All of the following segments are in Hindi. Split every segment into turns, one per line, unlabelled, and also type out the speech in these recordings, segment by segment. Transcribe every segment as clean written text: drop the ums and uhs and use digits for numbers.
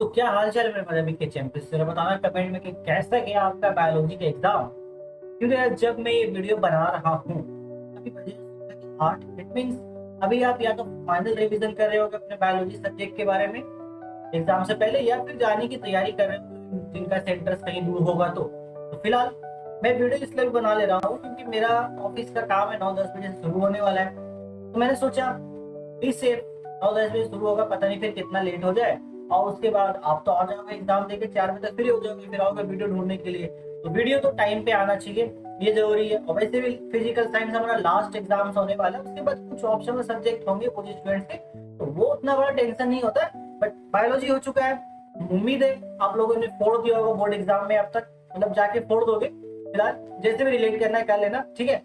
तो क्या हाल चाल है मेरे मजेबी के चैंपियंस, जरा बताना कमेंट में कि कैसा गया आपका बायोलॉजी का एग्जाम। क्योंकि यार जब मैं ये वीडियो बना रहा हूँ अभी बजे सुबह के 8, इट मीन्स अभी आप या तो फाइनल रिवीजन कर रहे होगे अपने बायोलॉजी सब्जेक्ट के बारे में एग्जाम से पहले, या फिर जाने की तैयारी कर रहे हो जिनका सेंटर कहीं दूर होगा। तो फिलहाल मैं वीडियो इसलिए भी बना ले रहा हूँ क्योंकि मेरा ऑफिस का काम है 9-10 बजे से शुरू होने वाला है। तो मैंने सोचा प्लीज से 9-10 बजे शुरू होगा, पता नहीं फिर कितना लेट हो जाए। और उसके बाद आप तो आ जाओगे एग्जाम देके 4 बजे तक फ्री हो जाओगे, फिर आओगे वीडियो ढूंढने के लिए। तो वीडियो तो टाइम पे आना चाहिए, ये जरूरी है। और वैसे भी फिजिकल साइंस हमारा लास्ट एग्जाम्स होने वाला है, उसके बाद कुछ ऑप्शनल सब्जेक्ट होंगे कुछ स्टूडेंट्स के, तो वो उतना बड़ा टेंशन नहीं होता है। बट बायोलॉजी हो चुका है, उम्मीद है आप लोगों ने फोड़ दिया होगा बोर्ड एग्जाम में अब तक, मतलब जाके फोड़ दोगे। फिलहाल जैसे भी रिलेट करना है कर लेना, ठीक है।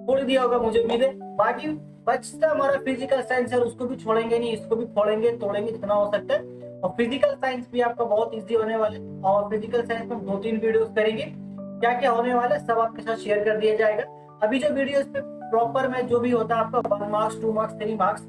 फोड़ दिया होगा मुझे उम्मीद है। बाकी बचता हमारा फिजिकल साइंस है, उसको भी छोड़ेंगे नहीं, इसको भी फोड़ेंगे तोड़ेंगे जितना हो सकता है। और फिजिकल साइंस भी आपका बहुत इजी होने वाला है, और फिजिकल साइंस में 2-3 वीडियोस करेंगे, क्या क्या होने वाला है सब आपके साथ शेयर कर दिया जाएगा। अभी जो वीडियो इस पे प्रॉपर में जो भी होता है आपका 1 मार्क्स 2 मार्क्स 3 मार्क्स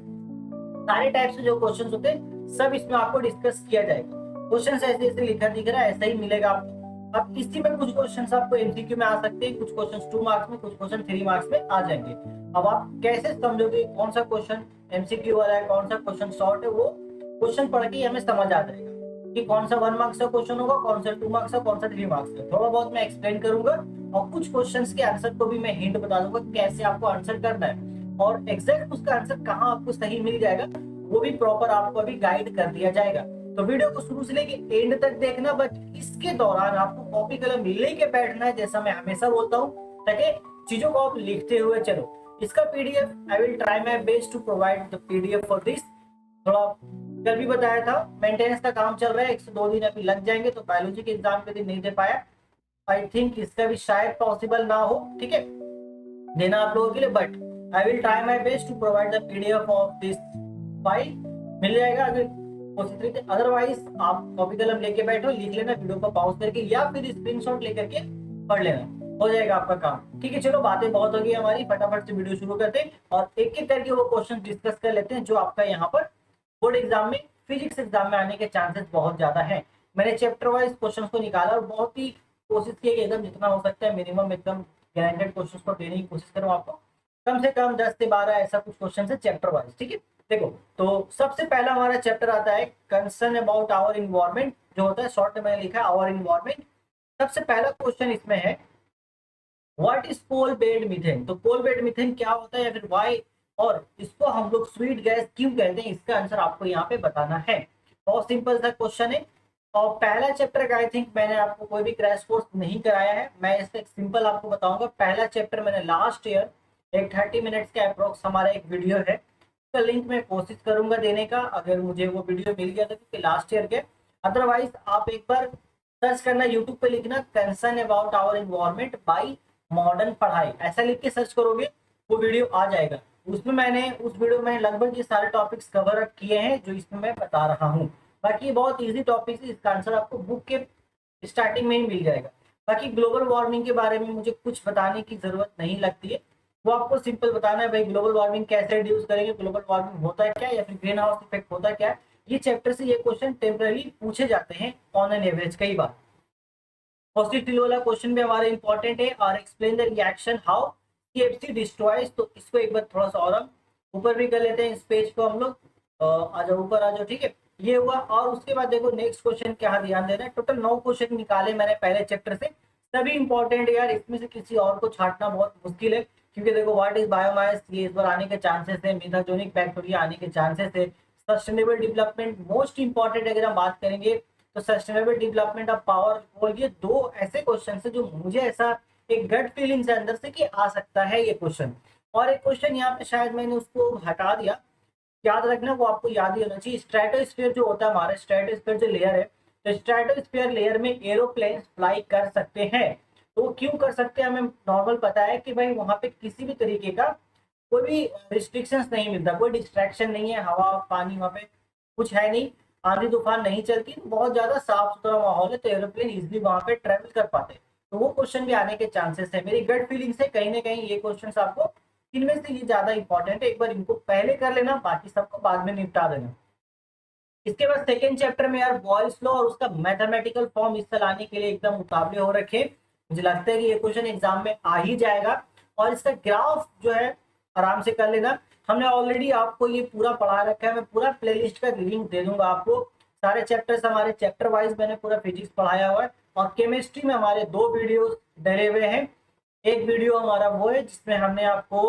सारे टाइप से जो क्वेश्चन होते हैं सब इसमें आपको डिस्कस किया जाएगा। क्वेश्चन ऐसे ऐसे लिखा दिख रहा है ऐसा ही मिलेगा आपको। अब इसी में कुछ क्वेश्चन आपको एमसीक्यू में आ सकते हैं, कुछ क्वेश्चन 2 मार्क्स में, कुछ क्वेश्चन 3 मार्क्स में आ जाएंगे। अब आप कैसे समझोगे कौन सा क्वेश्चन एमसीक्यू वाला है कौन सा क्वेश्चन शॉर्ट है, वो क्वेश्चन पढ़ के हमें समझ आ जाएगा कि कौन सा 1 मार्क्स का क्वेश्चन होगा, कौन सा 2 मार्क्स का, कौन सा 3 मार्क्स का। थोड़ा बहुत मैं एक्सप्लेन करूंगा और कुछ क्वेश्चंस के आंसर को भी मैं हिंट बता दूंगा कैसे आपको आंसर करना है, और एग्जैक्ट उसका आंसर कहाँ आपको सही मिल जाएगा वो भी प्रॉपर आपको अभी गाइड कर दिया जाएगा। तो वीडियो को शुरू से लेके एंड तक देखना, बट इसके दौरान आपको कॉपी कलम लेके बैठना है जैसा मैं हमेशा बोलता हूँ, ताकि चीजों को आप लिखते हुए चलो। इसका PDF I will try my best to provide the PDF for this. थोड़ा कल भी बताया था मेंटेनेंस का काम चल रहा है, 102 दिन अभी लग जाएंगे, तो बायोलॉजी के एग्जाम के दिन नहीं दे पाया। आई थिंक इसका भी शायद पॉसिबल ना हो, ठीक है, देना आप लोगों के लिए, but I will try my best to provide the PDF of this file. मिल जाएगा अगर कोशिश तरीके, अदरवाइज आप कॉपी कलम लेके बैठो, लिख लेना वीडियो को पॉज करके, या फिर स्क्रीनशॉट लेकर के पढ़ लेना, हो जाएगा आपका काम। ठीक है, चलो बातें बहुत हो गई हमारी, फटाफट से वीडियो शुरू करते हैं और एक एक करके वो क्वेश्चन डिस्कस कर लेते हैं जो आपका यहाँ पर बोर्ड एग्जाम में फिजिक्स एग्जाम में आने के चांसेस बहुत ज्यादा है। मैंने चैप्टर वाइज क्वेश्चन को निकाला और बहुत ही कोशिश की कि एकदम जितना हो सकता है मिनिमम एकदम गारंटेड क्वेश्चन को देने की कोशिश करूँ आपको। कम से कम 10 से 12 ऐसा कुछ क्वेश्चन है चैप्टर वाइज, ठीक है। देखो, तो सबसे पहला हमारा चैप्टर आता है कंसर्न अबाउट आवर इन्वायरमेंट, जो होता है शॉर्ट में मैंने लिखा है आवर इन्वायरमेंट। सबसे पहला क्वेश्चन इसमें है what is pole bed methane. तो पोल बेड मीथेन क्या होता है या फिर वाई, और इसको हम लोग स्वीट गैस क्यों कहते हैं, इसका आंसर आपको यहाँ पे बताना है। बहुत सिंपल सा क्वेश्चन है। और पहला चैप्टर का आई थिंक मैंने आपको कोई भी क्रैश कोर्स नहीं कराया है, मैं इसका सिंपल आपको बताऊंगा। पहला चैप्टर मैंने लास्ट ईयर एक 30 मिनट्स का अप्रोक्स हमारा एक वीडियो है, उसका लिंक मैं कोशिश करूंगा देने का अगर मुझे वो वीडियो मिल गया था, क्योंकि लास्ट ईयर के। अदरवाइज आप एक बार सर्च करना यूट्यूब पे, लिखना concern about our environment by modern पढ़ाई, ऐसा लिख के सर्च करोगे वो वीडियो आ जाएगा। उसमें मैंने उस वीडियो में लगभग ये सारे टॉपिक्स कवर अप किए हैं जो इसमें मैं बता रहा हूँ। बाकी बहुत इजी टॉपिक है, इसका आंसर आपको बुक के स्टार्टिंग में ही मिल जाएगा। बाकी ग्लोबल वार्मिंग के बारे में मुझे कुछ बताने की जरूरत नहीं लगती है, वो आपको सिंपल बताना है भाई ग्लोबल वार्मिंग कैसे रिड्यूस करेंगे, ग्लोबल वार्मिंग होता है क्या, या फिर ग्रीन हाउस इफेक्ट होता है क्या। ये चैप्टर से ये क्वेश्चन टेम्पररी पूछे जाते हैं ऑन एन एवरेज कई बार। पॉजिटिव वाला क्वेश्चन भी हमारे इंपॉर्टेंट है, और explain the reaction how CFC destroys. तो इसको एक बार थोड़ा सा और हम ऊपर भी कर लेते हैं, इस पेज को हम लोग आ जाओ ऊपर आ जाओ, ठीक है। ये हुआ, और उसके बाद देखो नेक्स्ट क्वेश्चन क्या ध्यान देना है। टोटल 9 क्वेश्चन निकाले मैंने पहले चैप्टर से, सभी इंपॉर्टेंट यार, इसमें से किसी और को छांटना बहुत मुश्किल है। क्योंकि देखो व्हाट इज बायोमास, ये इस बार आने के चांसेस है, मिथाजोनिक बैक्टीरिया आने के चांसेस है, सस्टेनेबल डेवलपमेंट मोस्ट इंपॉर्टेंट अगर हम बात करेंगे तो सस्टेनेबल डेवलपमेंट ऑफ पावर कोल। ये दो ऐसे क्वेश्चन है जो मुझे ऐसा एक गट फीलिंग से अंदर से कि आ सकता है ये क्वेश्चन। और एक क्वेश्चन यहाँ पे शायद मैंने उसको हटा दिया, याद रखना वो आपको याद ही होना चाहिए। स्ट्रेटोस्फीयर जो होता है हमारा, स्ट्रेटोस्फीयर जो लेयर है, तो स्ट्रेटोस्फीयर लेयर में एरोप्लेन फ्लाई कर सकते हैं। तो वो क्यों कर सकते हैं हमें नॉर्मल पता है कि भाई वहां पे किसी भी तरीके का कोई भी रिस्ट्रिक्शंस नहीं मिलता, कोई डिस्ट्रैक्शन नहीं है, हवा पानी वहां पे कुछ है नहीं, आंधी तूफान नहीं चलती, तो बहुत ज्यादा साफ सुथरा माहौल है, तो एरोप्लेन इजिली वहां पे ट्रेवल कर पाते हैं। तो वो क्वेश्चन भी आने के चांसेस है। मेरी गट फीलिंग से कहीं ना कहीं ये क्वेश्चन आपको इनमें से ये ज्यादा इंपॉर्टेंट है, एक बार इनको पहले कर लेना, बाकी सबको बाद में निपटा देना। इसके बाद सेकेंड चैप्टर में यार बॉयल्स लॉ और उसका मैथमेटिकल फॉर्म हिस्सा लाने के लिए एकदम उतावले हो रखे। मुझे लगता है कि ये क्वेश्चन एग्जाम में आ ही जाएगा। और इसका ग्राफ जो है आराम से कर लेना। हमने ऑलरेडी आपको ये पूरा पढ़ा रखा है, मैं पूरा प्लेलिस्ट का लिंक दे दूंगा आपको। सारे चैप्टर्स हमारे चैप्टर वाइज मैंने पूरा फिजिक्स पढ़ाया हुआ है। और केमिस्ट्री में हमारे 2 वीडियो डले हुए हैं। एक वीडियो हमारा वो है जिसमें हमने आपको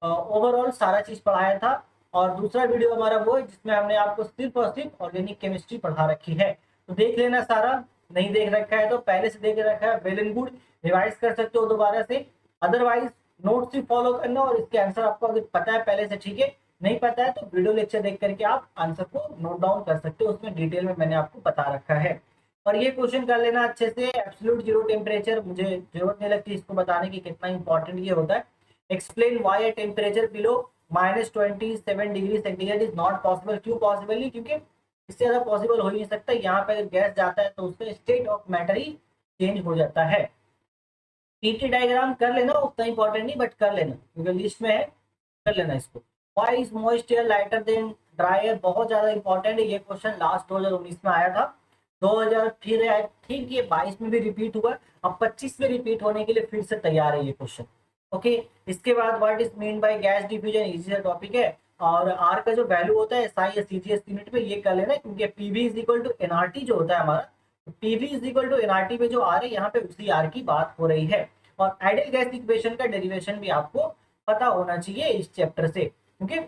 ओवरऑल सारा चीज पढ़ाया था, और दूसरा वीडियो हमारा वो है जिसमें हमने आपको सिर्फ और सिर्फ ऑर्गेनिक केमिस्ट्री पढ़ा रखी है। तो देख लेना सारा, नहीं देख रखा है तो पहले से देख रखा है वेल एंड गुड, रिवाइज कर सकते हो दोबारा से। अदरवाइज नोट्स ही फॉलो करना, और इसके आंसर आपको अगर पता है पहले से ठीक है, नहीं पता है तो वीडियो लेक्चर देख करके आप आंसर को नोट डाउन कर सकते हो, उसमें डिटेल में मैंने आपको बता रखा है। और ये क्वेश्चन कर लेना अच्छे से। एब्सोल्यूट जीरो टेम्परेचर, मुझे जरूरत नहीं लगती इसको बताने की कितना इंपॉर्टेंट ये होता है। Explain why a temperature below -27 degree centigrade is not possible. क्यों पॉसिबल नहीं? क्योंकि इससे ज्यादा पॉसिबल हो ही नहीं सकता। यहाँ पे अगर गैस जाता है तो उसका state of matter he change हो जाता है। पीटी डायग्राम कर लेना, उतना इंपॉर्टेंट नहीं बट कर लेना क्योंकि लिस्ट में है, कर लेना इसको। Why is moist air lighter than dry air, बहुत ज्यादा इंपॉर्टेंट है ये क्वेश्चन। लास्ट 2019 में आया था, 2000 फिर आई थिंक ये 22 में भी रिपीट हुआ, अब 25 में रिपीट होने के लिए फिर से तैयार है ये क्वेश्चन। ओके, इसके बाद what is mean by gas diffusion, easy सा टॉपिक है। और आर का जो वैल्यू होता है एसआई या सीजीएस यूनिट में, ये कर लेना क्योंकि PV is equal to NRT जो होता है हमारा, PV is equal to NRT में जो आर है यहाँ पे उसी आर की बात हो रही है। और आइडियल गैस इक्वेशन का डेरिवेशन भी आपको पता होना चाहिए इस चैप्टर से, क्योंकि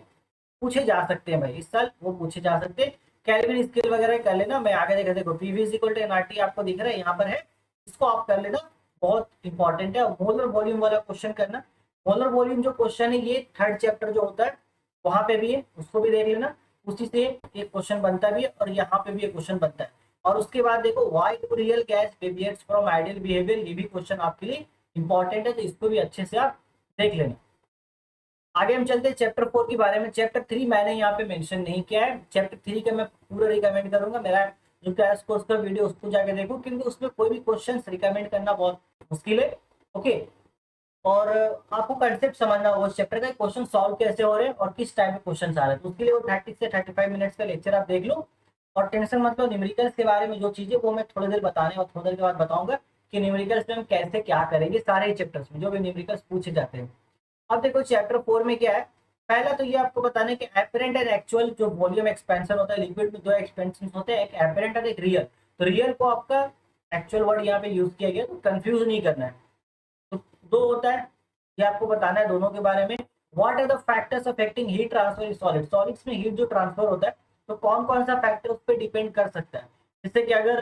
पूछे जा सकते हैं भाई, इस साल वो पूछे जा सकते हैं। कैल्विन स्केल वगैरह कर लेना, मैं आगे देखा, देखो PV is equal to NRT आपको दिख रहा है यहाँ पर है, इसको आप कर लेना, बहुत इंपॉर्टेंट है। मोलर वॉल्यूम वाला क्वेश्चन करना। मोलर वॉल्यूम जो क्वेश्चन है ये थर्ड चैप्टर जो होता है वहां पे भी है, उसको भी देख लेना, उसी से एक क्वेश्चन बनता भी है और यहाँ पे भी एक क्वेश्चन बनता है। और उसके बाद देखो why do real gas deviates from ideal behaviour, ये भी क्वेश्चन आपके लिए इंपॉर्टेंट है, तो इसको भी अच्छे से आप देख लेना। आगे हम चलते हैं चैप्टर 4 के बारे में। चैप्टर 3 मैंने यहाँ पे मेंशन नहीं किया है। चैप्टर 3 का मैं पूरा रिकमेंड करूंगा, मेरा जो क्रैश कोर्स का वीडियो उसको जाके देखो, क्योंकि उसमें कोई भी क्वेश्चन रिकमेंड करना बहुत मुश्किल है। ओके, और आपको कंसेप्ट समझना होगा उस चैप्टर का, क्वेश्चन सॉल्व कैसे हो रहे हैं और किस टाइप के क्वेश्चन आ रहे हैं, तो उसके लिए वो 30 से 35 मिनट्स का लेक्चर आप देख लो। और टेंशन मत लो, न्यूमेरिकल्स के बारे में जो चीजें वो मैं थोड़ी देर बताने और थोड़ी देर के बाद बताऊंगा कि न्यूमेरिकल्स में हम कैसे क्या करेंगे, सारे चैप्टर्स में जो भी न्यूमेरिकल्स पूछे जाते हैं। अब देखो चैप्टर 4 में क्या है। पहला तो ये आपको बताना है कि एपरेंट एंड एक्चुअल जो वॉल्यूम एक्सपेंशन होता है, लिक्विड में 2 एक्सपेंशन होते हैं, एक एपरेंट और एक रियल। तो रियल को आपका एक्चुअल वर्ड यहाँ पे यूज किया गया, तो कंफ्यूज नहीं करना है। तो 2 होता है, ये आपको बताना है दोनों के बारे में। What are the factors affecting heat transfer in solid, solids में हीट जो ट्रांसफर होता है तो कौन कौन सा फैक्टर उस पर डिपेंड कर सकता है, जिससे कि अगर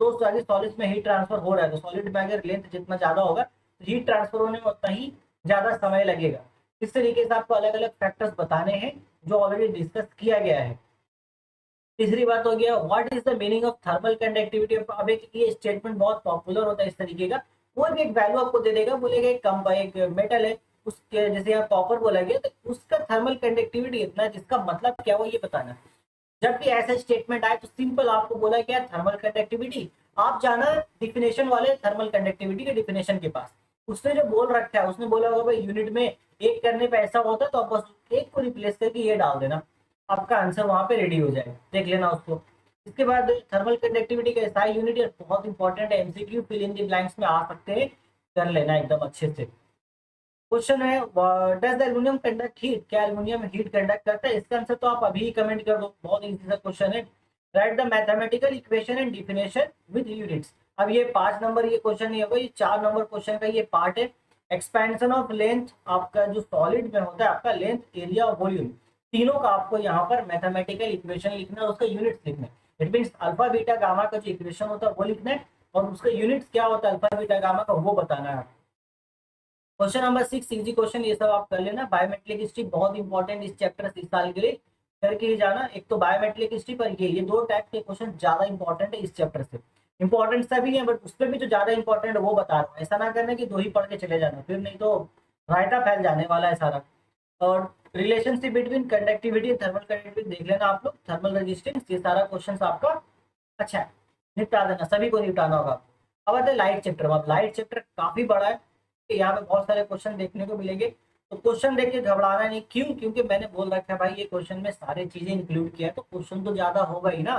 तो सॉलिड्स में हीट ट्रांसफर हो रहा है तो सॉलिड में अगर लेंथ जितना ज्यादा होगा तो हीट ट्रांसफर होने में उतना ही ज्यादा समय लगेगा। इस तरीके से आपको अलग अलग फैक्टर्स बताने हैं जो ऑलरेडी डिस्कस किया गया है। तीसरी बात हो गया what is the meaning of thermal conductivity. अब एक ये स्टेटमेंट बहुत पॉपुलर होता है इस तरीके का, कोई भी एक वैल्यू आपको दे देगा, बोलेगा एक कम एक मेटल है, उसके जैसे यहाँ कॉपर बोला गया तो उसका थर्मल कंडक्टिविटी इतना है, जिसका मतलब क्या हो ये बताना है। जब भी ऐसा स्टेटमेंट आए तो सिंपल आपको बोला क्या, थर्मल कंडक्टिविटी। आप जाना डिफिनेशन वाले थर्मल कंडक्टिविटी के डिफिनेशन के पास, उसने जो बोल रखा है उसने बोला होगा भाई यूनिट में एक करने पे ऐसा होता है, तो आप बस एक को रिप्लेस करके ये डाल देना, आपका आंसर वहां पे रेडी हो जाएगा, देख लेना उसको। इसके बाद थर्मल कंडक्टिविटी का एसआई यूनिट बहुत इंपॉर्टेंट है, MCQ fill in the blanks में आ सकते हैं, कर लेना एकदम अच्छे से। क्वेश्चन है does the aluminium conduct heat, क्या एल्यूमिनियम हीट कंडक्ट करता है? इसका आंसर तो आप अभी कमेंट कर दो, बहुत इजी सा क्वेश्चन है। Right the mathematical equation and definition with units. अब ये 5 नंबर ये क्वेश्चन नहीं होगा, ये 4 नंबर क्वेश्चन का ये पार्ट है। एक्सपेंशन ऑफ लेंथ, आपका जो सॉलिड में होता है आपका लेंथ, एरिया और वॉल्यूम, तीनों का आपको यहाँ पर मैथमेटिकल इक्वेशन लिखना है, उसका यूनिट्स लिखना है। It means alpha beta gamma का जो इक्वेशन होता है वो लिखना है, और उसका यूनिट्स क्या होता है अल्फा बीटा गामा का वो बताना है। क्वेश्चन नंबर 6 इजी क्वेश्चन, ये सब आप कर लेना। बायोमेट्रिक हिस्ट्री बहुत इंपॉर्टेंट इस चैप्टर से, इस साल के लिए करके ही जाना। एक तो बायोमेट्रिक हिस्ट्री पर ये 2 टाइप के क्वेश्चन ज्यादा इंपॉर्टेंट है इस चैप्टर से। इंपॉर्टेंट सभी है बट उसमें भी जो ज्यादा इंपॉर्टेंट है वो बता रहा हूँ, ऐसा ना करना कि 2 ही पढ़ के चले जाना, फिर नहीं तो रायता फैल जाने वाला है सारा। और relationship between conductivity and thermal conductivity देख लेना आप लोग, थर्मल रेजिस्टेंस, ये सारा क्वेश्चन आपका अच्छा है, निपटा देना, सभी को निपटाना होगा। अब आते हैं लाइट चैप्टर। अब लाइट चैप्टर काफी बड़ा है, यहाँ पे बहुत सारे क्वेश्चन देखने को मिलेंगे। तो क्वेश्चन देख के घबराना नहीं, क्यों? क्योंकि मैंने बोल रखा है भाई ये क्वेश्चन में सारी चीजें इंक्लूड किया है, तो क्वेश्चन तो ज्यादा होगा ही ना।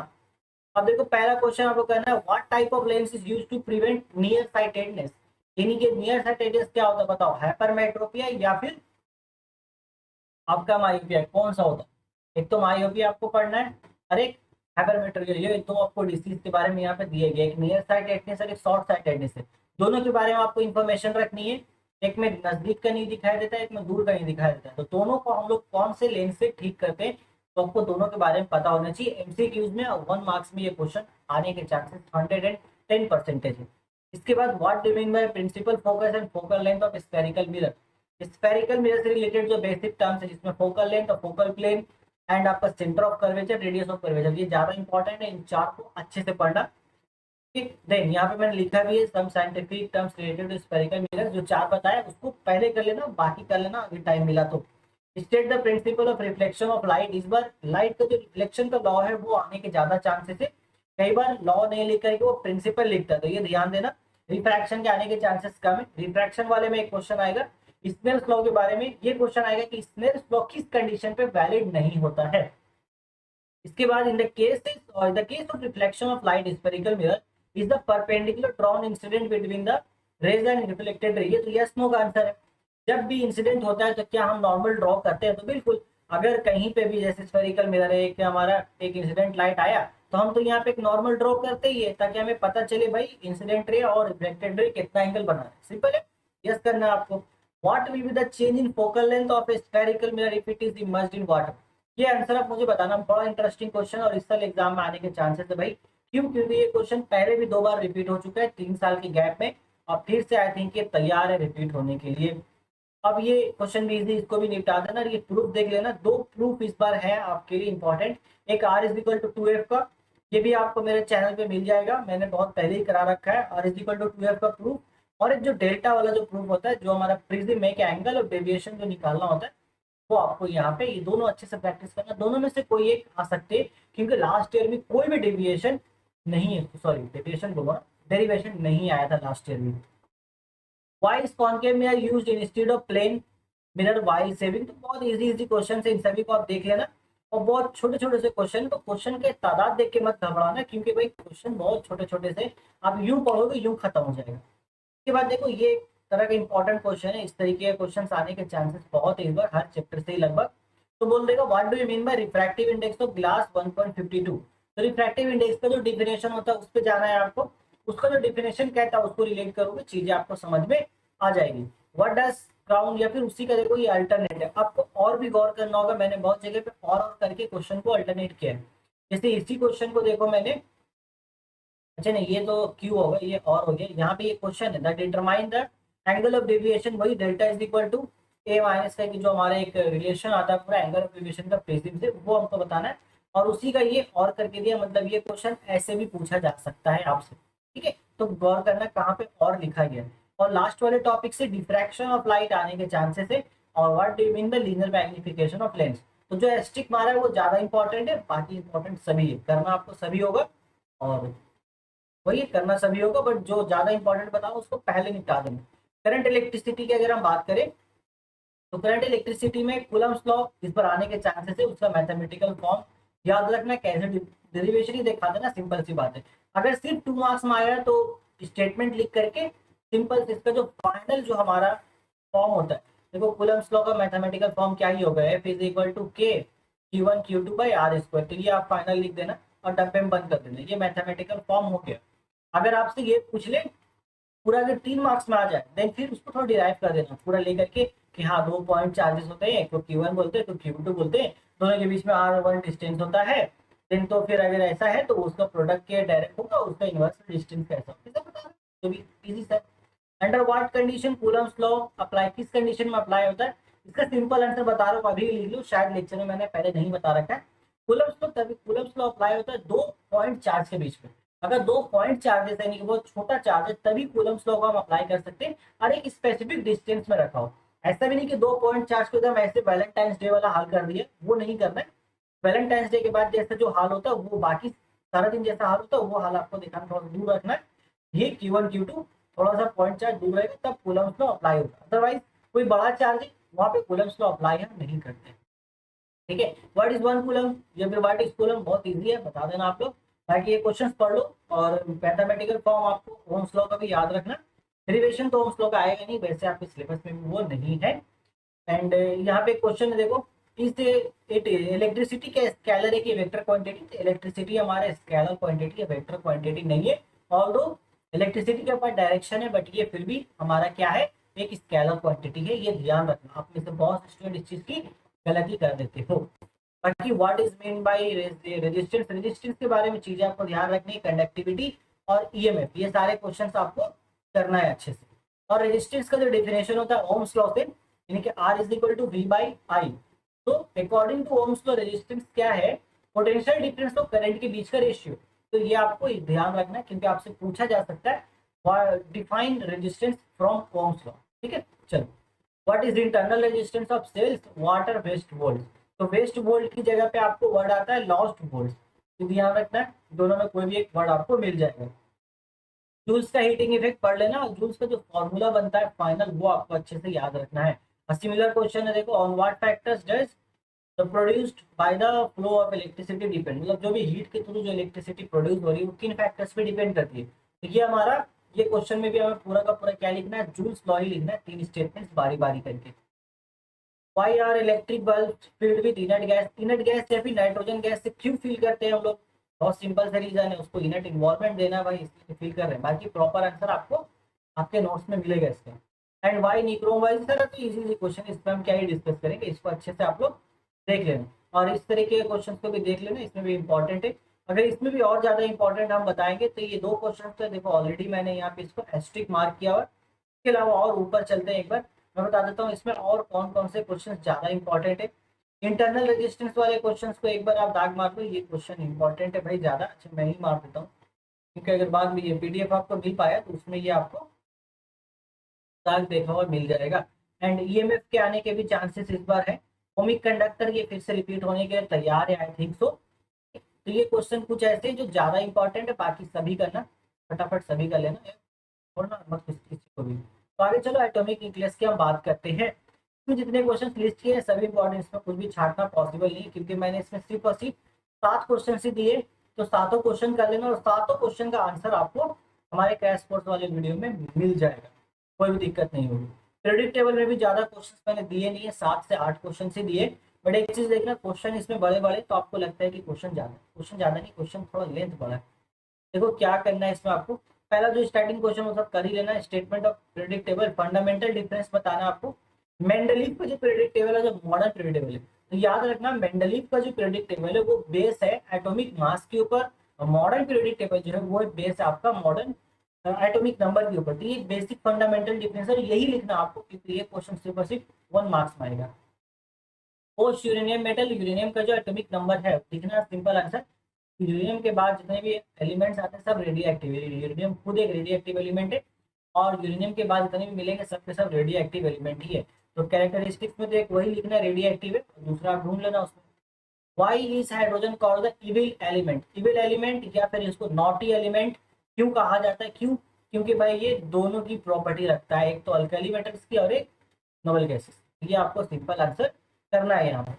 अब देखो पहला क्वेश्चन आपको करना है, what type of lens is used to prevent near sightedness. यानी कि नियर साइटेडनेस क्या होता है बताओ, हाइपरमेट्रोपिया या फिर आपका मायोपिया, कौन सा होता है? एक तो मायोपिया आपको पढ़ना है और एक हाइपरमेट्रोपिया। ये तो आपको डिसीज के बारे में यहाँ पे दिए गए, एक नियर साइटेडनेस और एक शॉर्ट साइटेडनेस है। दोनों के बारे में आपको इन्फॉर्मेशन रखनी है। एक में नजदीक का नहीं दिखाई देता है, एक में दूर का नहीं दिखाई देता है, तो दोनों को हम लोग कौन से लेंस से ठीक करते हैं, तो आपको दोनों के बारे में पता होना चाहिए। एमसीक्यूज में 1 मार्क्स में ये क्वेश्चन आने के चांसेस 110% है। इसके बाद what do mean by principal focus and focal length of spherical mirror. Spherical mirror से रिलेटेड जो बेसिक टर्म्स है जिसमें फोकल लेंथ और फोकल प्लेन एंड आपका centre of curvature, radius of curvature, ये ज्यादा इंपॉर्टेंट है, इन चार को अच्छे से पढ़ना। ठीक, देन यहाँ पे मैंने लिखा भी है some scientific terms related to spherical mirror, जो चार बताया उसको पहले कर लेना, बाकी कर लेना अगर टाइम मिला तो। State the principle of reflection of light. इस बार लाइट का जो रिफ्लेक्शन का लॉ है वो आने के ज्यादा चांसेस है। कई बार लॉ नहीं लिख करके वो प्रिंसिपल लिखता है, तो ये ध्यान देना। रिफ्रैक्शन के आने के चांसेस कम है। रिफ्रैक्शन वाले में एक क्वेश्चन आएगा स्नेल्स लॉ के बारे में, ये क्वेश्चन आएगा कि स्नेल्स लॉ किस कंडीशन पे वैलिड नहीं होता है। इसके बाद in the case of reflection of light spherical mirror is the perpendicular drawn incident between the rays and reflected ray. ये तो यस नो का आंसर है। जब भी इंसिडेंट होता है तो क्या हम नॉर्मल ड्रॉ करते हैं? तो बिल्कुल। अगर कहीं पे भी जैसे स्फेरिकल मिरर है कि हमारा एक इंसिडेंट लाइट आया, तो हम तो यहाँ पे एक नॉर्मल ड्रॉ करते ही है ताकि हमें पता चले भाई इंसिडेंट रे और रिफ्लेक्टेड रे कितना एंगल बना है। सिंपल है, यस करना है आपको। What will be the change in focal length of A spherical mirror if it is emerged in water. ये आंसर आप मुझे बताना। बड़ा इंटरेस्टिंग क्वेश्चन और इस साल एग्जाम में आने के चांसेस है भाई। क्यों? क्योंकि ये क्वेश्चन पहले भी 2 बार रिपीट हो चुका है 3 साल के गैप में, और फिर से आई थिंक ये तैयार है रिपीट होने के लिए। अब ये क्वेश्चन भी इजी, इसको भी निपटा देना। ये प्रूफ देख लेना, 2 प्रूफ इस बार है आपके लिए इंपॉर्टेंट। एक R is equal to 2F का, ये भी आपको मेरे चैनल पे मिल जाएगा, मैंने बहुत पहले ही करा रखा है। R is equal to 2F का प्रूफ, और एक जो डेल्टा वाला जो प्रूफ होता है, जो हमारा प्रिज्म में एंगल और डेविएशन जो निकालना होता है, वो आपको यहाँ पे ये दोनों अच्छे से प्रैक्टिस करना। दोनों में से कोई एक आ सकते हैं, क्योंकि लास्ट ईयर में कोई भी डेविएशन नहीं है, सॉरी डेविएशन बोलो, डेरिवेशन नहीं आया था लास्ट ईयर में। Why is concave mirror used instead of plane mirror while saving? तो बहुत इजी इजी क्वेश्चन है, इन सभी को आप देख लेना। और बहुत छोटे छोटे से क्वेश्चन, तो क्वेश्चन के तादाद देख के मत घबराना, क्योंकि भाई क्वेश्चन बहुत छोटे छोटे से, आप यूं पढ़ोगे यूं खत्म हो जाएगा। इसके बाद देखो ये एक तरह का इंपॉर्टेंट क्वेश्चन है, इस तरीके के क्वेश्चन आने के चांसेस बहुत है इस बार, हर चैप्टर से ही लगभग। तो बोल देगा what do you mean by refractive index of glass 1.52। तो रिफ्रैक्टिव इंडेक्स का जो डिफिनेशन होता है उस पर जाना है आपको। उसका जो डिफिनेशन कहता है उसको रिलेट करोगे, चीजें आपको समझ में आ जाएगी। व्हाट डज क्राउन, या फिर उसी का देखो ये अल्टरनेट है, आपको और भी गौर करना होगा। मैंने बहुत जगह पे और करके क्वेश्चन को अल्टरनेट किया है। जैसे इसी क्वेश्चन को देखो मैंने, अच्छा नहीं ये तो क्यू होगा, ये और हो गया। यहाँ पे ये क्वेश्चन है that determine the angle of deviation, वही delta is equal to A minus का, कि जो हमारा एक रिलेशन आता है पूरा एंगल ऑफ डेविएशन का प्रिज्म से, वो हमको बताना है। और उसी का ये और करके दिया, मतलब ये क्वेश्चन ऐसे भी पूछा जा सकता है आपसे। ठीक है, तो गौर करना कहाँ पे और लिखा गया है। और लास्ट वाले टॉपिक से डिफ्रैक्शन ऑफ लाइट आने के चांसेस है, और what do you mean the linear magnification of lens. तो जो एस्टिक मारा है वो ज्यादा इंपॉर्टेंट है, बाकी इंपॉर्टेंट सभी है, करना आपको सभी होगा। और वही करना सभी होगा, बट जो ज्यादा इंपॉर्टेंट बताओ उसको पहले निपटा देना। करंट इलेक्ट्रिसिटी की अगर हम बात करें, तो करंट इलेक्ट्रिसिटी में कूलम्स लॉ इस पर आने के चांसेस है, उसका मैथमेटिकल फॉर्म याद रखना, कैसे डेरिवेशन ही दिखा देना, सिंपल सी बात है। अगर सिर्फ 2 मार्क्स में आया है तो स्टेटमेंट लिख करके सिंपल इसका जो फाइनल जो हमारा फॉर्म होता है, देखो कूलम्स लॉ का मैथमेटिकल फॉर्म क्या ही होगा, F इज इक्वल टू के Q1 Q2 by are square. तो ये आप फाइनल लिख देना और डब्बे में बंद कर देना, ये मैथमेटिकल फॉर्म हो गया। अगर आपसे ये पूछ ले पूरा, अगर 3 मार्क्स में आ जाए, देन फिर उसको थोड़ा डिराइव कर देना पूरा लेकर के, कि हाँ 2 पॉइंट चार्जेस होते हैं, एक तो Q1 बोलते हैं तो Q2 बोलते हैं, दोनों के बीच में R1 डिस्टेंस होता है। देन तो फिर अगर ऐसा है तो उसका प्रोडक्ट के डायरेक्ट होगा, उसका इनवर्स डिस्टेंस कैसा होगा, बता रहा तो भी easy sir. Under what condition Coulomb's law apply, किस कंडीशन में अप्लाई होता है, इसका सिंपल आंसर बता रहा हूँ, अभी लिख लो, शायद लेक्चर में मैंने पहले नहीं बता रखा है। कूलम्स लॉ अप्लाई होता है 2 पॉइंट चार्ज के बीच में। अगर 2 पॉइंट चार्जेस यानी कि बहुत छोटा चार्ज है, तभी कूलम्स लॉ को हम अप्लाई कर सकते हैं, और एक स्पेसिफिक डिस्टेंस में रखा हो। ऐसा भी नहीं कि 2 पॉइंट चार्ज को एकदम ऐसे वैलेंटाइंस डे वाला हल कर दिया, वो नहीं करना है। वैलेंटाइंस डे के बाद जैसा जो हाल होता है वो बाकी सारा दिन जैसा हाल होता है वो हाल आपको दिखाना, थोड़ा दूर रखना है। ये Q1 Q2 थोड़ा सा पॉइंट चार्ज दूर रहेगा, तब कूलम्स लॉ अप्लाई होगा। अदरवाइज कोई बड़ा चार्ज है वहाँ पे कूलम्स लॉ अप्लाई हम नहीं करते। ठीक है, व्हाट इज 1 कूलम, या फिर व्हाट इज कूलम, बहुत इजी है, बता देना आप लोग। बाकी ये क्वेश्चंस पढ़ लो, और मैथमेटिकल फॉर्म आपको ओम्स लॉ का भी याद रखना। डेरिवेशन तो ओम्स लॉ का आएगा नहीं, वैसे आपके सिलेबस में भी वो नहीं है। एंड यहाँ पे क्वेश्चन देखो, इस इट इलेक्ट्रिसिटी का स्केलर है कि वेक्टर क्वांटिटी। इलेक्ट्रिसिटी हमारा स्केलर क्वांटिटी है, वेक्टर क्वांटिटी नहीं है। ऑल्दो इलेक्ट्रिसिटी के पास डायरेक्शन है, बट ये फिर भी हमारा क्या है, एक स्केलर क्वांटिटी है, ये ध्यान रखना। आप में से बहुत स्टूडेंट इस चीज की गलती कर देते हो। बाकी what is mean by resistance, resistance के बारे में चीजें आपको ध्यान रखनी है, कंडक्टिविटी और ईएमएफ, ये सारे क्वेश्चंस आपको करना है अच्छे से। और रेजिस्टेंस का जो डेफिनेशन होता है ओम्स लॉ से, यानी कि R is equal to V by I. तो according to Ohm's law resistance क्या है, पोटेंशियल डिफरेंस और करंट के बीच का रेशियो। तो ये आपको ध्यान रखना है, क्योंकि आपसे पूछा जा सकता है define resistance from Ohm's law. ठीक है, चलो। What is internal resistance of cells water waste volt. तो वेस्ट वोल्ट की जगह पे आपको वर्ड आता है लॉस्ट वोल्ट, तो ध्यान रखना है, दोनों में कोई भी एक वर्ड आपको मिल जाएगा। जूल्स का हीटिंग इफेक्ट पढ़ लेना, और जूल्स का जो फॉर्मूला बनता है फाइनल, वो आपको अच्छे से याद रखना है। सिमिलर क्वेश्चन है देखो, on what factors does the produced by the flow of electricity depend, मतलब जो भी हीट के थ्रू जो इलेक्ट्रिसिटी प्रोड्यूस हो रही है वो किन फैक्टर्स पे डिपेंड करती है। तो ये हमारा, ये क्वेश्चन में भी हमें पूरा का पूरा क्या लिखना है, जूल्स लॉ ही लिखना है, 3 स्टेटमेंट्स बारी बारी करके। Why are electric bulb filled with inert gas, inert gas या फिर नाइट्रोजन गैस से क्यों फिल करते हैं हम लोग, बहुत सिंपल सा रीजन है, उसको इनर्ट इन्वॉल्वमेंट देना है भाई, इसलिए फिल कर रहे हैं। बाकी प्रॉपर आंसर आपको आपके नोट्स में मिलेगा इसका। And why nichrome wires, sir तो इजी क्वेश्चन, इस पर हम क्या ही डिस्कस करेंगे, इसको अच्छे से आप लोग देख लेना, और इस तरीके के क्वेश्चन को भी देख लेना, इसमें भी इंपॉर्टेंट है। अगर इसमें भी और ज्यादा इंपॉर्टेंट हम बताएंगे तो ये 2 क्वेश्चन तो देखो ऑलरेडी मैंने यहाँ पे इसको एस्ट्रिक मार्क किया हुआ है। इसके अलावा और ऊपर चलते हैं एक बार, मैं बता देता हूँ इसमें और कौन कौन से क्वेश्चन ज्यादा इंपॉर्टेंट है। इंटरनल रेजिस्टेंस वाले क्वेश्चंस को एक बार आप दाग मार लो, ये क्वेश्चन इंपॉर्टेंट है भाई ज्यादा। अच्छा मैं ही मार देता हूँ, क्योंकि अगर बाद में ये पीडीएफ आपको मिल पाया तो उसमें ये आपको दाग देखा हुआ मिल जाएगा। एंड ईएमएफ के आने के भी चांसेस इस बार है। ओमिक कंडक्टर ये फिर से रिपीट होने के लिए तैयार है, आई थिंक सो। तो ये क्वेश्चन कुछ ऐसे हैं जो ज्यादा इंपॉर्टेंट है, बाकी सभी करना, फटाफट सभी कर लेना, छोड़ना मत किसी को भी। तो आगे चलो, एटॉमिक न्यूक्लियस की हम बात करते हैं। इसमें जितने क्वेश्चन लिस्ट किए हैं सभी इंपॉर्टेंट, इसमें कुछ भी छाटना पॉसिबल नहीं है, क्योंकि मैंने इसमें सिर्फ और सिर्फ 7 क्वेश्चन ही दिए। तो सातों क्वेश्चन कर लेना, और सातों क्वेश्चन का आंसर आपको हमारे क्रैश कोर्स वाले वीडियो में मिल जाएगा, कोई भी दिक्कत नहीं होगी। क्रेडिट टेबल में भी ज्यादा क्वेश्चन मैंने दिए नहीं है, 7 से 8 क्वेश्चन ही दिए। बट एक चीज देखना, क्वेश्चन इसमें बड़े बड़े तो आपको लगता है कि क्वेश्चन ज्यादा नहीं, क्वेश्चन थोड़ा लेंथ बड़ा है। देखो क्या करना है इसमें आपको, पहला जो स्टार्टिंग क्वेश्चन वो सब कर ही लेना, statement of predictable, fundamental difference बताना आपको। मेंडलीव का जो प्रेडिक्टेबल है, जो मॉडर्न प्रेडिक्टेबल है, तो याद रखना मेंडलीव का जो प्रेडिक्टेबल है वो बेस है एटॉमिक मास के ऊपर, और मॉडर्न प्रेडिक्टेबल जो है वो बेस है आपका मॉडर्न एटॉमिक नंबर के ऊपर। तो ये बेसिक फंडामेंटल डिफरेंस है, यही लिखना आपको, क्योंकि ये क्वेश्चन सिर्फ और सिर्फ 1 मार्क्स में आएगा। पोस्ट यूरेनियम मेटल, यूरेनियम का जो एटॉमिक नंबर है लिखना, सिंपल आंसर। यूरेनियम के बाद जितने भी एलिमेंट्स आते हैं सब रेडियो एक्टिव है, यूरेनियम खुद एक रेडियो एक्टिव एलिमेंट है, और यूरेनियम के बाद जितने भी मिलेंगे सब के सब रेडियो एक्टिव एलिमेंट ही है। तो कैरेक्टरिस्टिक्स में तो एक वही लिखना रेडियो एक्टिव है, दूसरा आप ढूंढ लेना उसमें। Why is hydrogen called the evil element, evil element या फिर इसको नॉटी एलिमेंट क्यों कहा जाता है, क्यों, क्योंकि भाई ये दोनों की प्रॉपर्टी रखता है, एक तो अल्कली मेटल्स की और एक नोबल गैसेस। ये आपको सिंपल आंसर करना है यहाँ पर।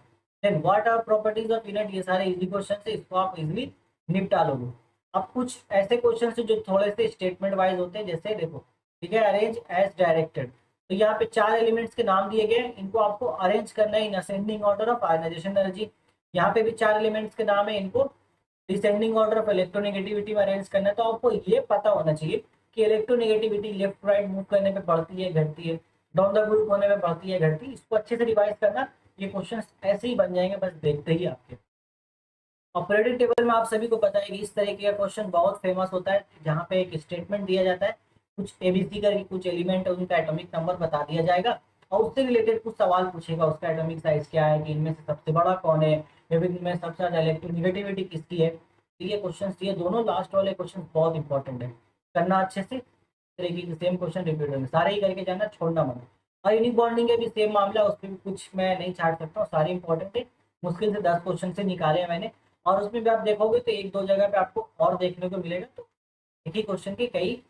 Then what are properties of inert, ये सारे इजी क्वेश्चन है, इसको आप इजीली निपटा लोगे। अब कुछ ऐसे क्वेश्चन है जो थोड़े से स्टेटमेंट वाइज होते हैं, जैसे देखो ठीक है, अरेंज एज डायरेक्टेड। तो यहाँ पे 4 एलिमेंट्स के नाम दिए गए, इनको आपको अरेंज करना है in ascending order of ionization energy. यहाँ पे भी 4 एलिमेंट्स के नाम है, इनको डिसेंडिंग ऑर्डर ऑफ इलेक्ट्रोनेगेटिविटी में अरेंज करना है। तो आपको ये पता होना चाहिए कि इलेक्ट्रोनेगेटिविटी लेफ्ट राइट मूव करने पे बढ़ती है घटती है, डाउन द ग्रुप होने में बढ़ती है घटती है, इसको अच्छे से रिवाइज करना। ये क्वेश्चन ऐसे ही बन जाएंगे बस देखते ही आपके। ऑपरेटिंग टेबल में आप सभी को पता है कि इस तरीके का क्वेश्चन बहुत फेमस होता है, जहाँ पे एक स्टेटमेंट दिया जाता है, कुछ एबीसी करके कुछ एलिमेंट है, उनका एटॉमिक नंबर बता दिया जाएगा, और उससे रिलेटेड कुछ सवाल पूछेगा, उसका एटॉमिक साइज क्या है, कि इनमें से सबसे बड़ा कौन है, या फिर इनमें सबसे ज्यादा इलेक्ट्रोनिगेटिविटी किसकी है। तो ये क्वेश्चन, ये दोनों लास्ट वाले क्वेश्चन बहुत इंपॉर्टेंट है, करना अच्छे से। तरीके के सेम क्वेश्चन रिपीट होंगे, सारे ही करके जाना, छोड़ना मत। और यूनिक बॉन्डिंग का भी सेम मामला, उस पर भी कुछ मैं नहीं छाट सकता हूँ, सारे इंपॉर्टेंट है। मुश्किल से 10 क्वेश्चन से निकाले हैं मैंने, और उसमें भी आप देखोगे तो 1-2 जगह पे आपको और देखने को मिलेगा। तो एक ही क्वेश्चन के कई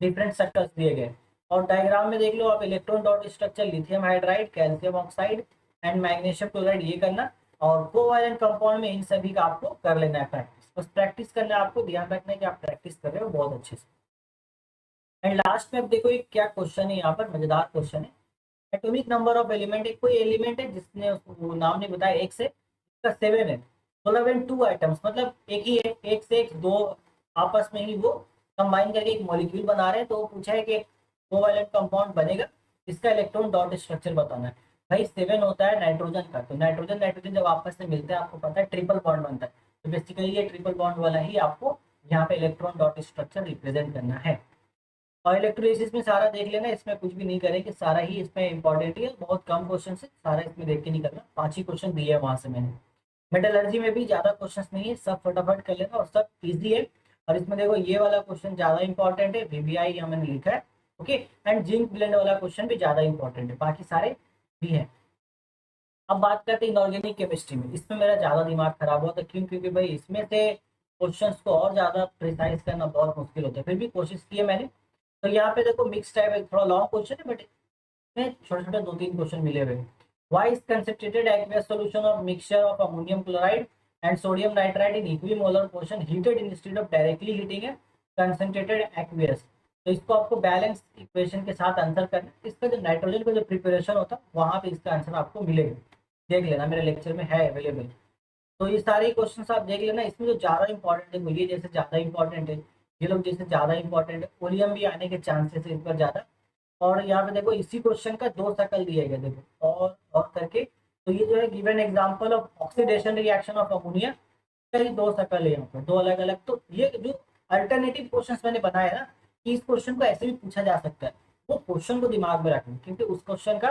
डिफरेंट सेक्टर्स दिए गए। और डायग्राम में देख लो आप, electron dot structure lithium hydride, calcium oxide and magnesium chloride, ये करना। और कोवैलेंट कंपाउंड में इन सभी का आपको कर लेना है प्रैक्टिस, बस प्रैक्टिस करना है, आपको ध्यान रखना है कि आप प्रैक्टिस कर रहे हो बहुत अच्छे से। एंड लास्ट में अब देखो एक क्या क्वेश्चन है यहाँ पर, मजेदार क्वेश्चन है। एटॉमिक नंबर ऑफ एलिमेंट, एक कोई एलिमेंट है जिसने वो नाम नहीं बताया, एक से इसका 7 है, मतलब इन 2 आइटम्स, मतलब एक ही है, एक से एक दो आपस में ही वो कंबाइन करके एक मॉलिक्यूल बना रहे हैं। तो वो पूछा है कि एक कोवैलेंट कंपाउंड बनेगा, इसका इलेक्ट्रॉन डॉट स्ट्रक्चर बताना है। भाई 7 होता है नाइट्रोजन का, तो नाइट्रोजन नाइट्रोजन जब आपस में मिलते हैं आपको पता है ट्रिपल बॉन्ड बनता है। तो बेसिकली ये ट्रिपल बॉन्ड वाला ही आपको यहाँ पे इलेक्ट्रॉन डॉट स्ट्रक्चर रिप्रेजेंट करना है। और इलेक्ट्रोलिसिस में सारा देख लेना, इसमें कुछ भी नहीं करेंगे, सारा ही इसमें इंपॉर्टेंट है, बहुत कम क्वेश्चन है, सारा इसमें देख के नहीं करना, 5 ही क्वेश्चन दिए है वहां से मैंने। मेटलर्जी में भी ज्यादा क्वेश्चन नहीं है, सब फटाफट कर लेना और सब इजी है। और इसमें देखो ये वाला क्वेश्चन ज्यादा इंपॉर्टेंट है, वीबीआई यहाँ मैंने लिखा है, ओके। एंड जिंक ब्लेंड वाला क्वेश्चन भी ज्यादा इंपॉर्टेंट है, बाकी सारे भी है। अब बात करते हैं इनऑर्गेनिक केमिस्ट्री में, इसमें मेरा ज्यादा दिमाग खराब हुआ था, क्यों? क्योंकि भाई इसमें से क्वेश्चंस को और ज्यादा प्रिसाइज करना बहुत मुश्किल होता है, फिर भी कोशिश की है मैंने। तो यहाँ पे देखो मिक्स टाइप है, थोड़ा लॉन्ग क्वेश्चन है बट इसमें छोटे छोटे 2-3 क्वेश्चन मिले हुए। Why is concentrated aqueous solution of mixture of ammonium chloride and sodium nitride in equimolar portion heated instead of directly heating है कंसंट्रेटेड एक्वियस। तो इसको आपको बैलेंस इक्वेशन के साथ आंसर करना है। इसका जो नाइट्रोजन का जो प्रिपरेशन होता है वहां पे इसका आंसर आपको मिलेगा, देख लेना, मेरे लेक्चर में है अवेलेबल। तो ये सारे क्वेश्चन आप देख लेना, इसमें जो ज्यादा इंपॉर्टेंट है वो ये जैसे ज्यादा इंपॉर्टेंट है, ये लोग जैसे ज्यादा इंपॉर्टेंट है, ओलियम भी आने के चांसेस है इस पर ज्यादा। और यहाँ पे देखो इसी क्वेश्चन का 2 शक्ल दिया गया, देखो और करके। तो ये जो है given example of oxidation reaction of ammonia, का ही 2 शक्ल है यहाँ पर, 2 अलग अलग। तो ये जो अल्टरनेटिव क्वेश्चन मैंने बनाया ना, कि इस क्वेश्चन को ऐसे भी पूछा जा सकता है, वो क्वेश्चन को दिमाग में रखना, क्योंकि उस क्वेश्चन का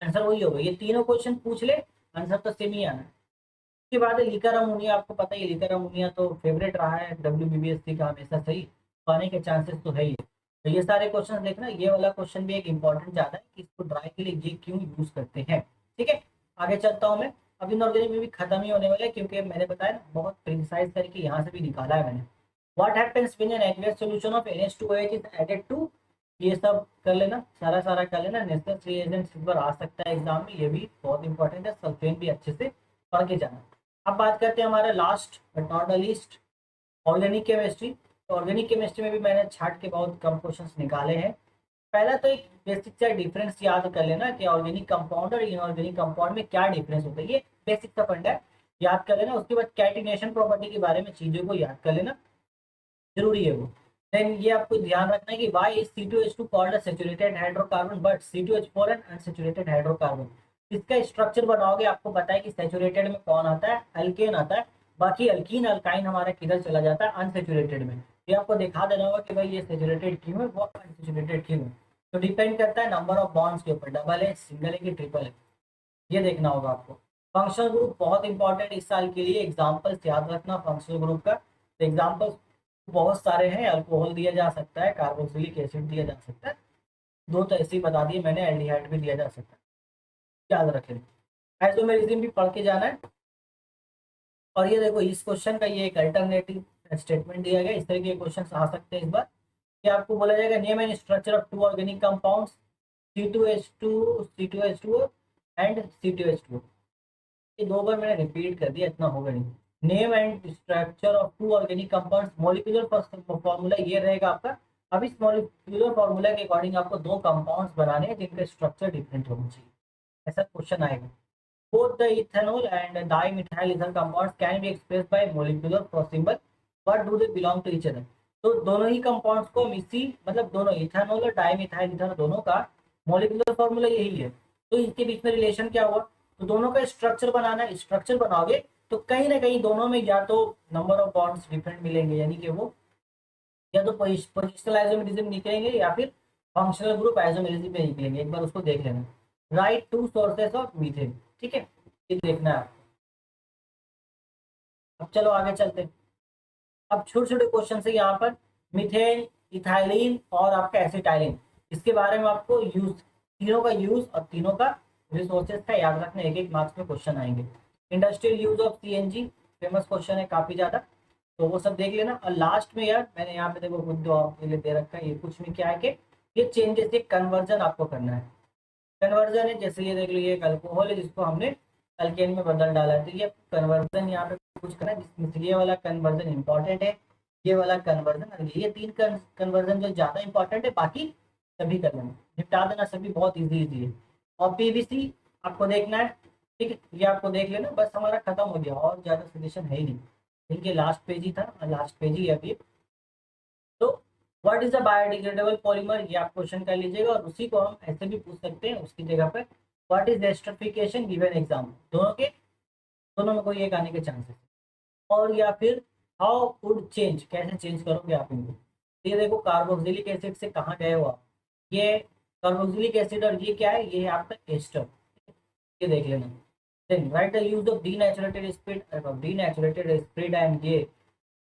आंसर वही होगा। ये तीनों क्वेश्चन पूछ ले, आंसर तो सेम ही आना है। उसके बाद है लिकर अमोनिया, आपको पता ही है लिकर अमोनिया तो फेवरेट रहा है WBSC का हमेशा सही, तो आने के चांसेस तो है ही है। तो ये सारे क्वेश्चन देखना, ये वाला क्वेश्चन भी एक इंपॉर्टेंट ज्यादा है कि इसको ड्राई के लिए ये क्यों यूज करते हैं। ठीक है, आगे चलता हूँ मैं। अब इनऑर्गेनिक में भी खत्म ही होने वाला है, क्योंकि मैंने बताया ना बहुत प्रिसाइज करके यहाँ से भी निकाला है मैंने। What happens when an aqueous solution of NH2OH is added to, ये सब कर लेना, सारा सारा कर लेना। नेचुरल रिएजेंट्स इस बार आ सकता है एग्जाम में, ये भी बहुत इंपॉर्टेंट है, सल्फेन भी अच्छे से पढ़ के जाना। अब बात करते हैं हमारा last but not the least, organic chemistry. तो ऑर्गेनिक केमिस्ट्री में भी मैंने छाट के बहुत कम क्वेश्चंस निकाले हैं। पहला तो एक बेसिक सा डिफरेंस याद कर लेना कि ऑर्गेनिक कंपाउंड और इनऑर्गेनिक कंपाउंड में क्या डिफरेंस होता है, ये बेसिक सा फंडा है, याद कर लेना। उसके बाद कैटिनेशन प्रॉपर्टी के बारे में चीजों को याद कर लेना, जरूरी है वो। देन ये आपको ध्यान रखना है कि why is C2H2 called a saturated hydrocarbon but C2H4 an unsaturated hydrocarbon. इसका स्ट्रक्चर बनाओगे आपको पता है कि सैचुरेटेड में कौन आता है, अल्केन आता है। बाकी अल्कीन अल्काइन हमारा किधर चला जाता है, अनसैचुरेटेड में। ये आपको दिखा देना होगा कि भाई ये सैचुरेटेड क्यों है, वो अनसैचुरेटेड क्यों है। तो डिपेंड करता है नंबर ऑफ बॉन्ड्स के ऊपर, डबल है, सिंगल है कि ट्रिपल है, ये देखना होगा आपको। फंक्शनल ग्रुप बहुत इंपॉर्टेंट इस साल के लिए, एग्जाम्पल्स याद रखना फंक्शनल ग्रुप का। तो एग्जाम्पल्स बहुत सारे हैं, अल्कोहल दिया जा सकता है, कार्बोक्सिलिक एसिड दिया जा सकता है, 2 तो ऐसे ही बता दिए मैंने, एल्डिहाइड भी दिया जा सकता है, याद रखें। आइसोमेरिज्म भी पढ़ के जाना है। और ये देखो इस क्वेश्चन का ये एक अल्टरनेटिव स्टेटमेंट दिया गया, इस तरह के क्वेश्चन आ सकते हैं इस बार, कि आपको बोला जाएगा name and structure of 2 organic compounds C2H2 and C2H2। ये 2 बार मैंने रिपीट कर दिया, इतना होगा नहीं। Name and structure of 2 organic compounds, molecular formula ये रहेगा आपका। अब इस मॉलिक्यूलर फॉर्मूला के अकॉर्डिंग आपको 2 कंपाउंड्स बनाने हैं जिनका स्ट्रक्चर डिफरेंट होना चाहिए, ऐसा क्वेश्चन आएगा। Both the ethanol and dimethyl ether compounds can be expressed by molecular symbol, but do they belong to each other. तो दोनों ही कंपाउंड्स को हम इसी, मतलब दोनों इथेनॉल और डाइमिथाइल ईथर दोनों का मॉलिक्यूलर फॉर्मूला यही है। तो इनके बीच में रिलेशन क्या हुआ, तो दोनों का स्ट्रक्चर बनाना है, स्ट्रक्चर बनाओगे तो कहीं ना कहीं दोनों में या तो नंबर ऑफ बॉन्ड्स डिफरेंट मिलेंगे, यानी कि वो या तो पोजिशनल आइसोमेरिज्म निकलेंगे या फिर फंक्शनल ग्रुप आइसोमेरिज्म में निकलेंगे, एक बार उसको देख लेना। राइट 2 सोर्सेस ऑफ मीथेन, ठीक है, ये देखना है आपको। अब चलो आगे चलते हैं। अब छोटे छोटे क्वेश्चन है यहाँ पर, मीथेन, इथाइलिन और आपका एसिटाइलिन, इसके बारे में आपको यूज, तीनों का यूज और तीनों का रिसोर्सेज का याद रखना, एक एक मार्क्स में क्वेश्चन आएंगे। Industrial use of CNG famous question है काफी ज्यादा, तो वो सब देख लेना। और लास्ट में यार मैंने यहाँ पे देखो खुद जो आपके लिए दे रखा है, ये कुछ में क्या है कि ये चेंजेस, ये कन्वर्जन आपको करना है। कन्वर्जन है, जैसे ये देख लो, ये एक अल्कोहल है जिसको हमने अल्केन में बदल डाला है, तो ये कन्वर्जन यहाँ पे कुछ करना है, जिसमें ये वाला कन्वर्जन इंपॉर्टेंट है, ये वाला कन्वर्जन, ये तीन कन्वर्जन जो ज़्यादा इंपॉर्टेंट है, बाकी सभी कर लेना, निपटा देना, सभी बहुत इजी है। और पीवीसी आपको देखना है, ठीक है, ये आपको देख लेना, बस हमारा खत्म हो गया, और ज़्यादा सजेशन है ही नहीं, इनके लास्ट पेज ही था, लास्ट पेज ही है अभी। तो what is a biodegradable polymer, ये आप क्वेश्चन कर लीजिएगा, और उसी को हम ऐसे भी पूछ सकते हैं उसकी जगह पर, what is esterification, given exam, दोनों में कोई एक आने के चांसेस, और या फिर हाउ वुड चेंज, कैसे चेंज करोगे आप इनको। तो ये देखो, कार्बोक्सिलिक एसिड से कहाँ गए हो आप, ये कार्बोक्सिलिक एसिड, और ये क्या है, ये है आपका एस्टर, ये देख लेना। Then write the use of denatured spirit, denatured spirit and ये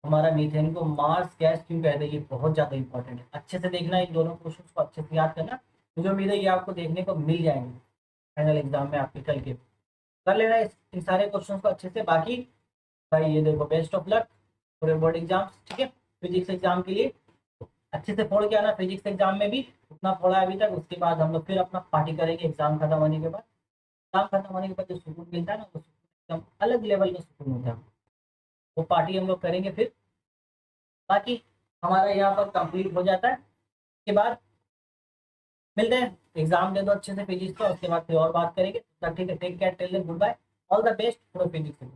हमारा मीथेन को मार्स गैस क्यों कहते हैं, ये बहुत ज़्यादा इंपॉर्टेंट है, अच्छे से देखना, इन दोनों क्वेश्चन को अच्छे से याद करना, मुझे उम्मीद है ये आपको देखने को मिल जाएंगे फाइनल एग्जाम में आपके कल के। कर लेना इन सारे क्वेश्चन को अच्छे से, बाकी भाई ये देखो, बेस्ट ऑफ लक पूरे बोर्ड एग्जाम्स, ठीक है। फिजिक्स एग्जाम के लिए अच्छे से फोड़ के आना, फिजिक्स एग्जाम में भी उतना फोड़ा है अभी तक, उसके बाद हम लोग फिर अपना पार्टी करेंगे एग्जाम खत्म होने के बाद। एग्जाम खत्म होने के बाद जो सुकून मिलता है ना, वो सुकून एकदम अलग लेवल का सुकून होता है, वो पार्टी हम लोग करेंगे फिर। बाकी हमारा यहाँ पर कंप्लीट हो जाता है, उसके बाद मिलते हैं, एग्जाम दे दो अच्छे से फिजिक्स का, उसके बाद फिर और बात करेंगे, तब ठीक है, take care, tell good bye, all the best for physics.